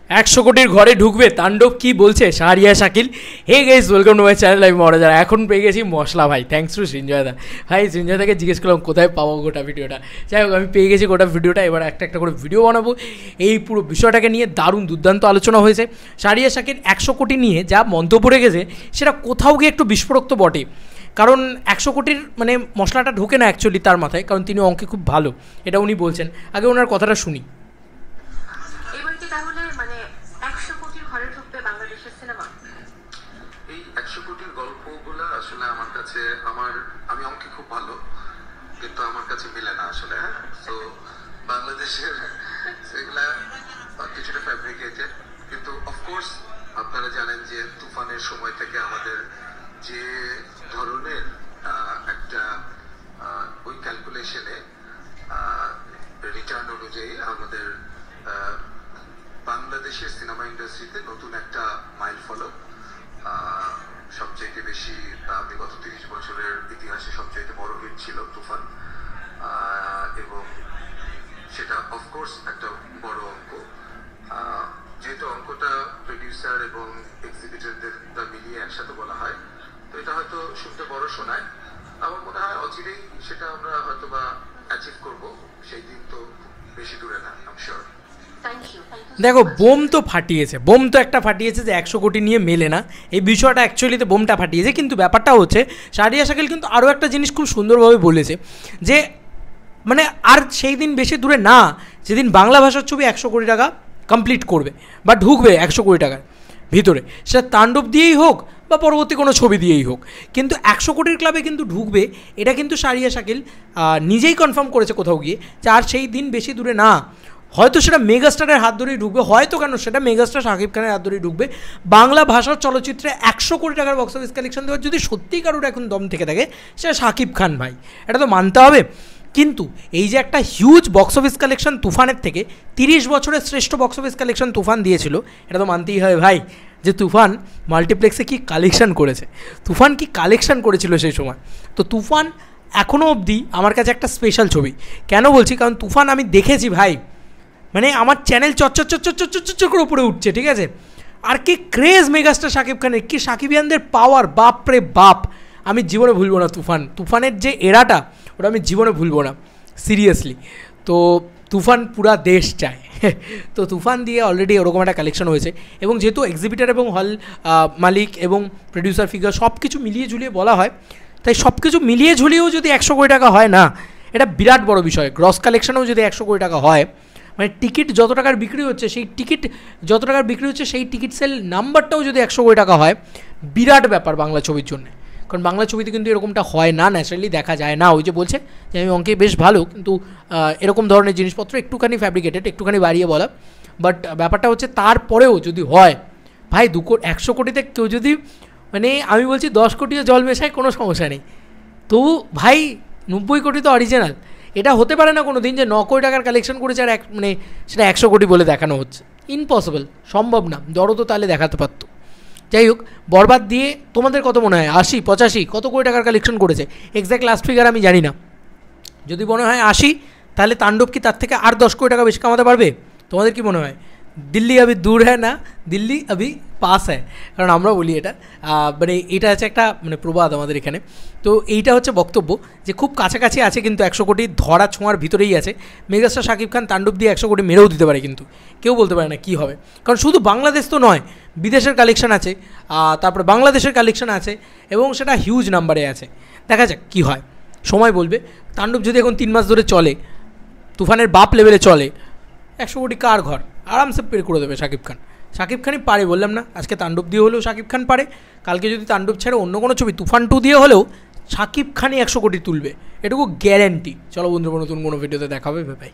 100 কোটির ঘরে ঢুকবে তাণ্ডব কি বলছে Shahriar Shakil. Hey guys, welcome to my channel. আমি মহারাজা। এখন পেয়ে গেছি মশলা ভাই, থ্যাঙ্কস টু সৃঞ্জয়দা ভাই। সৃঞ্জয়দাকে জিজ্ঞেস করলাম কোথায় পাবো গোটা ভিডিওটা। যাই হোক, আমি পেয়ে গেছি গোটা ভিডিওটা। এবার একটা একটা করে ভিডিও বানাবো এই পুরো বিষয়টাকে নিয়ে। দারুণ দুর্দান্ত আলোচনা হয়েছে। শাহরিয়া শাকিল 100 কোটি নিয়ে যা মন্তব্য রেখেছে সেটা কোথাও গিয়ে একটু বিস্ফোরক বটে, কারণ 100 কোটির মানে মশলাটা ঢোকে না অ্যাকচুয়ালি তার মাথায়, কারণ তিনি অঙ্কে খুব ভালো, এটা উনি বলছেন। আগে ওনার কথাটা শুনি। এই 100 কোটির গল্পগুলো আসলে আমার কাছে আমি অঙ্কে খুব ভালো, কিন্তু আমার কাছে মিলে না আসলে। হ্যাঁ, তো বাংলাদেশের সেগুলা কিছুটা ফ্যাব্রিকেটেড, কিন্তু অফকোর্স আপনারা জানেন যে তুফানের সময় থেকে আমাদের যে ধরনের একটা ওই ক্যালকুলেশনে রিটার্ন অনুযায়ী আমাদের বাংলাদেশের সিনেমা ইন্ডাস্ট্রিতে নতুন একটা মাইল ফলক, সবচেয়ে বেশি বিগত 30 বছরের ইতিহাসে সবচেয়ে বড় হিট ছিল তুফান, এবং সেটা অফকোর্স একটা বড় অঙ্ক। যেহেতু অঙ্কটা প্রডিউসার এবং এক্সিবিটরদের মিলিয়ে একসাথে বলা হয়, তো এটা হয়তো শুনতে বড় শোনায়। আমার মনে হয় অচিরেই সেটা আমরা হয়তো বা অ্যাচিভ করবো, সেই দিন তো বেশি দূরে না, আই এম শিওর। দেখো, বোম তো ফাটিয়েছে, বোম তো একটা ফাটিয়েছে যে 100 কোটি নিয়ে মেলে না, এই বিষয়টা অ্যাকচুয়ালিতে বোমটা ফাটিয়েছে। কিন্তু ব্যাপারটা হচ্ছে শাহরিয়া শাকিল কিন্তু আরও একটা জিনিস খুব সুন্দরভাবে বলেছে যে মানে আর সেই দিন বেশি দূরে না যেদিন বাংলা ভাষার ছবি 100 কোটি টাকা কমপ্লিট করবে বা ঢুকবে 100 কোটি টাকার ভিতরে, সেটা তাণ্ডব দিয়েই হোক বা পরবর্তী কোনো ছবি দিয়েই হোক, কিন্তু 100 কোটির ক্লাবে কিন্তু ঢুকবে। এটা কিন্তু শাহরিয়া শাকিল নিজেই কনফার্ম করেছে কোথাও গিয়ে যে আর সেই দিন বেশি দূরে না। হয়তো সেটা মেগাস্টারের হাত ধরেই ঢুকবে, হয়তো কেন সেটা মেগাস্টার শাকিব খানের হাত ধরেই ঢুকবে। বাংলা ভাষার চলচ্চিত্রে 100 কোটি টাকার বক্স অফিস কালেকশন দেওয়ার যদি সত্যিই কারোর এখন দম থেকে থাকে সেটা শাকিব খান ভাই, এটা তো মানতে হবে। কিন্তু এই যে একটা হিউজ বক্স অফিস কালেকশন তুফানের থেকে 30 বছরের শ্রেষ্ঠ বক্স অফিস কালেকশন তুফান দিয়েছিল, এটা তো মানতেই হবে ভাই যে তুফান মাল্টিপ্লেক্সে কি কালেকশন করেছে, তুফান কি কালেকশন করেছিল সেই সময়। তো তুফান এখনও অবধি আমার কাছে একটা স্পেশাল ছবি। কেন বলছি, কারণ তুফান আমি দেখেছি ভাই, মানে আমার চ্যানেল চচ্চর করে উপরে উঠছে, ঠিক আছে। আর কি ক্রেজ মেগাস্টার শাকিব খানের, কি শাকিবিয়ানদের পাওয়ার, বাপ রে বাপ, আমি জীবনে ভুলবো না তুফানের যে এরাটা, ওটা আমি জীবনে ভুলবো না সিরিয়াসলি। তো তুফান পুরা দেশ চায়। তো তুফান দিয়ে অলরেডি ওরকম একটা কালেকশন হয়েছে, এবং যেহেতু এক্সিবিটার এবং হল মালিক এবং প্রডিউসার ফিগার সব কিছু মিলিয়ে ঝুলিয়ে বলা হয়, তাই সব কিছু মিলিয়ে ঝুলিয়েও যদি 100 কোটি টাকা হয় না, এটা বিরাট বড় বিষয়। গ্রস কালেকশনেও যদি 100 কোটি টাকা হয়, মানে টিকিট যত টাকার বিক্রি হচ্ছে সেই টিকিট সেল নাম্বারটাও যদি 100 কোটি টাকা হয়, বিরাট ব্যাপার বাংলা ছবির জন্য। কারণ বাংলা ছবিতে কিন্তু এরকমটা হয় না, ন্যাচারালি দেখা যায় না। ওই যে বলছে যে আমি অঙ্কে বেশ ভালো, কিন্তু এরকম ধরনের জিনিসপত্র একটুখানি ফ্যাব্রিকেটেড, একটুখানি বাড়িয়ে বলা। বাট ব্যাপারটা হচ্ছে তারপরেও যদি হয় ভাই 100 কোটিতে কেউ যদি, মানে আমি বলছি 10 কোটিও জল মেশায় কোনো সমস্যা নেই, তবু ভাই 90 কোটি তো অরিজিনাল। এটা হতে পারে না কোনো দিন যে 9 কোটি টাকার কালেকশন করেছে আর মানে সেটা 100 কোটি বলে দেখানো হচ্ছে, ইম্পসিবল, সম্ভব না। দরও তো তাহলে দেখাতে পারতো। যাই হোক, বরবাদ দিয়ে তোমাদের কত মনে হয়, 80 85 কত কোটি টাকার কালেকশন করেছে? এক্স্যাক্ট লাস্ট ফিগার আমি জানি না। যদি মনে হয় 80, তাহলে তাণ্ডব কি তার থেকে আর 10 কোটি টাকা বেশি কামাতে পারবে? তোমাদের কি মনে হয়? দিল্লি আবি দূর হ্যাঁ না, দিল্লি আবি পাস হ্যাঁ, কারণ আমরা বলি এটা, মানে এটা হচ্ছে একটা মানে প্রবাদ আমাদের এখানে। তো এইটা হচ্ছে বক্তব্য যে খুব কাছাকাছি আছে, কিন্তু 100 কোটি ধরা ছোঁয়ার ভিতরেই আছে। মেগাস্টার শাকিব খান তাণ্ডব দিয়ে 100 কোটি মেরেও দিতে পারে, কিন্তু কেউ বলতে পারে না কী হবে। কারণ শুধু বাংলাদেশ তো নয়, বিদেশের কালেকশন আছে, তারপরে বাংলাদেশের কালেকশন আছে, এবং সেটা হিউজ নাম্বারে আছে। দেখা যাক কী হয়, সময় বলবে। তাণ্ডব যদি এখন 3 মাস ধরে চলে, তুফানের বাপ লেভেলে চলে, 100 কোটি কার ঘর আরামসে পের করে দেবে শাকিব খান। শাকিব খানই পারে, বললাম না, আজকে তাণ্ডব দিয়ে হলেও শাকিব খান পারে, কালকে যদি তাণ্ডব ছেড়ে অন্য কোনো ছবি তুফান 2 দিয়ে হলেও শাকিব খানই 100 কোটি তুলবে, এটুকু গ্যারেন্টি। চলো বন্ধুরা, নতুন কোনো ভিডিওতে দেখা হবে, ভাই।